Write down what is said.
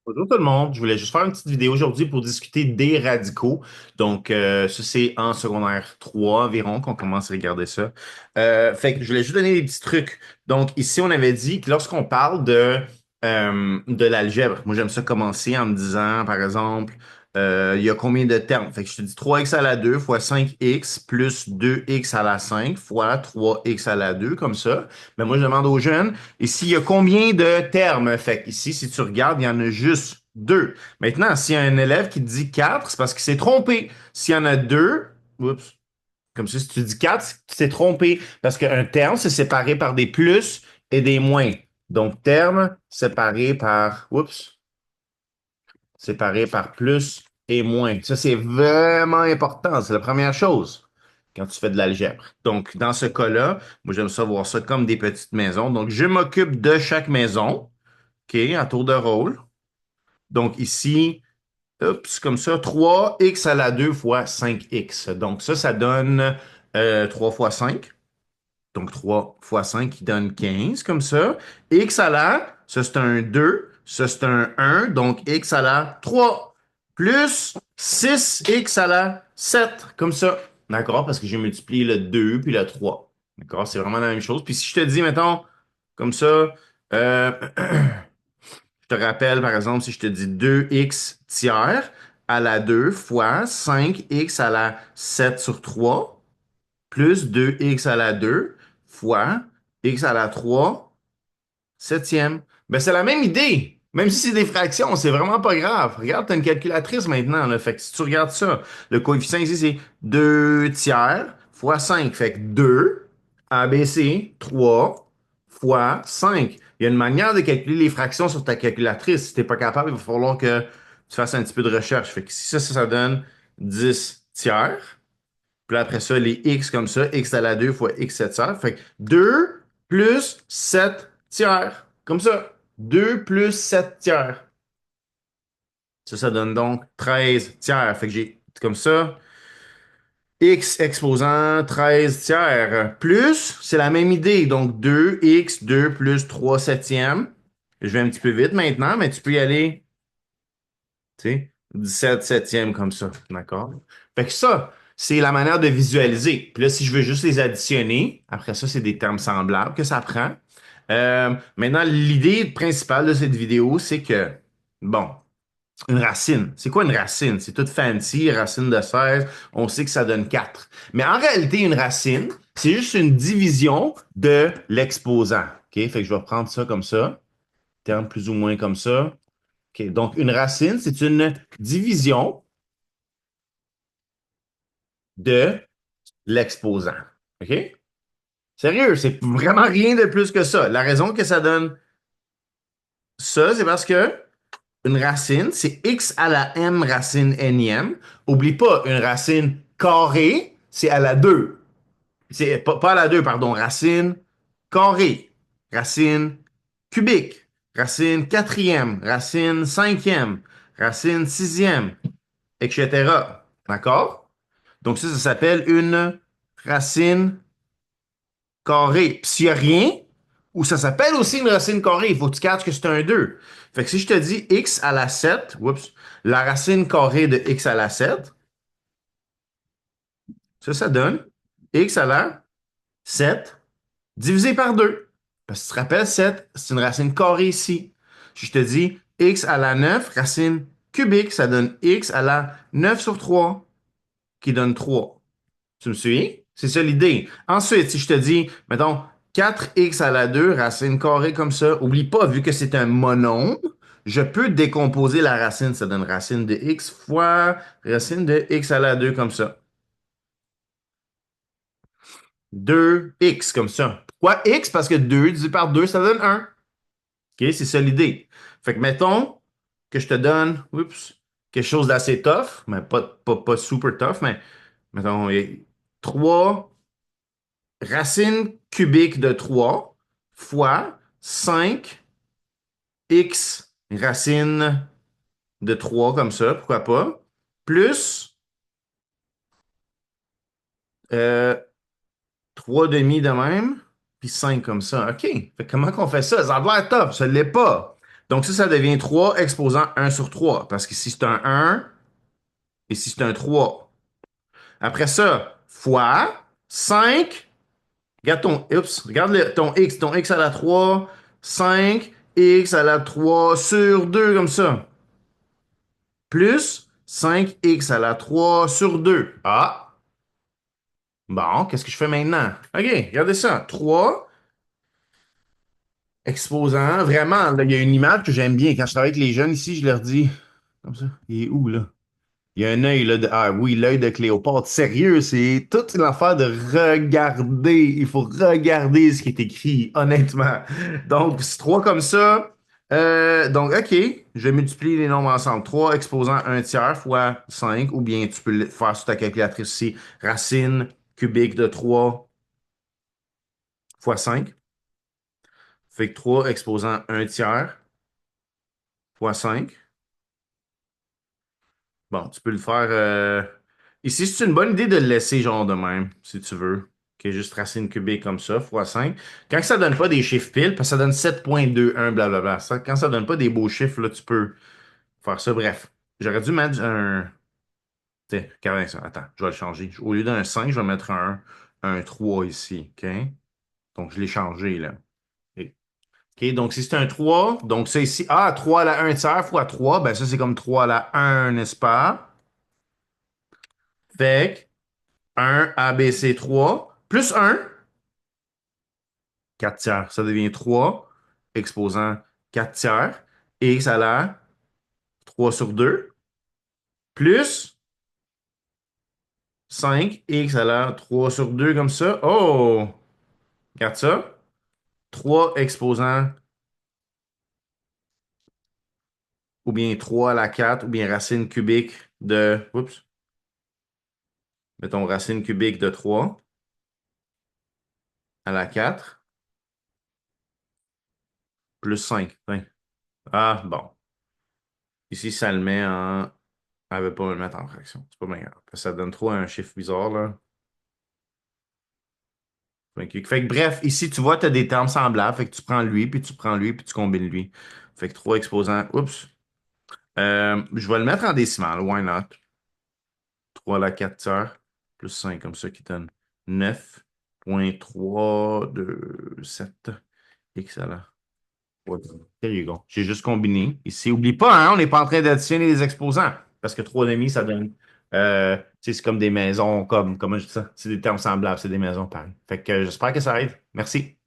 Bonjour tout le monde, je voulais juste faire une petite vidéo aujourd'hui pour discuter des radicaux. Donc, ça, c'est en secondaire 3 environ qu'on commence à regarder ça. Fait que je voulais juste donner des petits trucs. Donc, ici, on avait dit que lorsqu'on parle de l'algèbre, moi, j'aime ça commencer en me disant, par exemple, il y a combien de termes? Fait que je te dis 3x à la 2 fois 5x plus 2x à la 5 fois 3x à la 2 comme ça. Mais moi, je demande aux jeunes, ici, il y a combien de termes? Fait que ici, si tu regardes, il y en a juste deux. Maintenant, s'il y a un élève qui te dit 4, c'est parce qu'il s'est trompé. S'il y en a deux, oups, comme ça, si tu dis 4, tu t'es trompé. Parce qu'un terme, c'est séparé par des plus et des moins. Donc, terme séparé par, oups, séparé par plus et moins. Ça, c'est vraiment important. C'est la première chose quand tu fais de l'algèbre. Donc, dans ce cas-là, moi, j'aime ça voir ça comme des petites maisons. Donc, je m'occupe de chaque maison, OK, à tour de rôle. Donc, ici, oups, comme ça, 3x à la 2 fois 5x. Donc, ça donne 3 fois 5. Donc, 3 fois 5 qui donne 15, comme ça. X à la, ça c'est un 2, ça c'est un 1, donc x à la 3, plus 6x à la 7, comme ça. D'accord? Parce que j'ai multiplié le 2 puis le 3. D'accord? C'est vraiment la même chose. Puis si je te dis, mettons, comme ça, euh, je te rappelle, par exemple, si je te dis 2x tiers à la 2 fois 5x à la 7 sur 3 plus 2x à la 2 fois x à la 3 septième. Ben, c'est la même idée. Même si c'est des fractions, c'est vraiment pas grave. Regarde, tu as une calculatrice maintenant, là. Fait que si tu regardes ça, le coefficient ici, c'est 2 tiers fois 5. Fait que 2 ABC 3 fois 5. Il y a une manière de calculer les fractions sur ta calculatrice. Si t'es pas capable, il va falloir que tu fasses un petit peu de recherche. Fait que si ça donne 10 tiers. Puis là, après ça, les x comme ça, x à la 2 fois x 7 tiers. Fait que 2 plus 7 tiers. Comme ça. 2 plus 7 tiers. Ça donne donc 13 tiers. Fait que j'ai comme ça. X exposant 13 tiers. Plus, c'est la même idée. Donc 2x, 2 plus 3 septièmes. Je vais un petit peu vite maintenant, mais tu peux y aller, tu sais, 17 septièmes comme ça. D'accord? Fait que ça, c'est la manière de visualiser. Puis là, si je veux juste les additionner, après ça, c'est des termes semblables que ça prend. Maintenant, l'idée principale de cette vidéo, c'est que, bon, une racine. C'est quoi une racine? C'est tout fancy, racine de 16. On sait que ça donne 4. Mais en réalité, une racine, c'est juste une division de l'exposant. OK? Fait que je vais prendre ça comme ça. Terme plus ou moins comme ça. OK? Donc, une racine, c'est une division de l'exposant. OK? Sérieux, c'est vraiment rien de plus que ça. La raison que ça donne ça, c'est parce que une racine, c'est x à la m racine nème. Oublie pas, une racine carrée, c'est à la 2. C'est pas à la 2, pardon. Racine carrée, racine cubique, racine quatrième, racine cinquième, racine sixième, etc. D'accord? Donc ça s'appelle une racine carré. Puis s'il n'y a rien, ou ça s'appelle aussi une racine carrée, il faut que tu catches que c'est un 2. Fait que si je te dis x à la 7, oups, la racine carrée de x à la 7, ça donne x à la 7 divisé par 2. Parce que tu te rappelles, 7, c'est une racine carrée ici. Si je te dis x à la 9, racine cubique, ça donne x à la 9 sur 3, qui donne 3. Tu me suis? C'est ça l'idée. Ensuite, si je te dis, mettons, 4x à la 2 racine carrée comme ça, oublie pas, vu que c'est un monombre, je peux décomposer la racine. Ça donne racine de x fois racine de x à la 2 comme ça. 2x comme ça. Pourquoi x? Parce que 2 divisé par 2 ça donne 1. OK, c'est ça l'idée. Fait que mettons que je te donne, oups, quelque chose d'assez tough, mais pas super tough, mais mettons, 3 racine cubique de 3 fois 5 x racine de 3 comme ça, pourquoi pas, plus 3 demi de même, puis 5 comme ça. OK. Fait que comment qu'on fait ça? Ça a l'air top, ça ne l'est pas. Donc ça devient 3 exposant un sur 3. Parce que si c'est un 1 et si c'est un 3. Après ça, fois 5. Regarde ton x. Ton x à la 3, 5 x à la 3 sur 2 comme ça. Plus 5x à la 3 sur 2. Ah, bon, qu'est-ce que je fais maintenant? OK, regardez ça. 3 exposant. Vraiment, là, il y a une image que j'aime bien. Quand je travaille avec les jeunes ici, je leur dis, comme ça, il est où là? Il y a un œil là de... Ah oui, l'œil de Cléopâtre. Sérieux, c'est toute l'affaire de regarder. Il faut regarder ce qui est écrit, honnêtement. Donc, c'est 3 comme ça. Donc, OK, je vais multiplier les nombres ensemble. 3 exposant un tiers fois 5, ou bien tu peux le faire sur ta calculatrice ici. Racine cubique de 3 fois 5. Fait que 3 exposant un tiers fois 5. Bon, tu peux le faire. Ici, c'est une bonne idée de le laisser genre de même, si tu veux. Qui est juste racine cubique comme ça, fois 5. Quand ça donne pas des chiffres piles, parce que ça donne 7,21, blablabla. Quand ça donne pas des beaux chiffres, là, tu peux faire ça. Bref, j'aurais dû mettre un. Tiens, regardez ça. Attends, je vais le changer. Au lieu d'un 5, je vais mettre un 3 ici. OK? Donc, je l'ai changé, là. OK, donc si c'est un 3, donc ça ici, 3 à la un tiers fois 3, ben ça, c'est comme 3 à la un, n'est-ce pas? Fait que 1 ABC 3 plus 1, 4 tiers. Ça devient 3 exposant 4 tiers. X à la 3 sur 2 plus 5 x à la 3 sur 2 comme ça. Oh! Regarde ça. 3 exposant ou bien 3 à la 4 ou bien racine cubique de... Oups. Mettons racine cubique de 3 à la 4 plus 5. Ouais. Ah, bon. Ici, ça le met en... Elle veut pas me le mettre en fraction. C'est pas bien grave. Parce que ça donne trop un chiffre bizarre, là. Fait que bref, ici, tu vois, tu as des termes semblables. Fait que tu prends lui, puis tu prends lui, puis tu combines lui. Fait que 3 exposants. Oups. Je vais le mettre en décimale. Why not? 3 à la 4 tiers plus 5 comme ça qui donne 9,327 x à la... Ouais. There you go. J'ai juste combiné. Ici, oublie pas, hein, on n'est pas en train d'additionner les exposants. Parce que 3,5, ça donne. Tu sais, c'est comme des maisons, comment je dis ça? C'est des termes semblables, c'est des maisons pareil. Fait que j'espère que ça aide. Merci.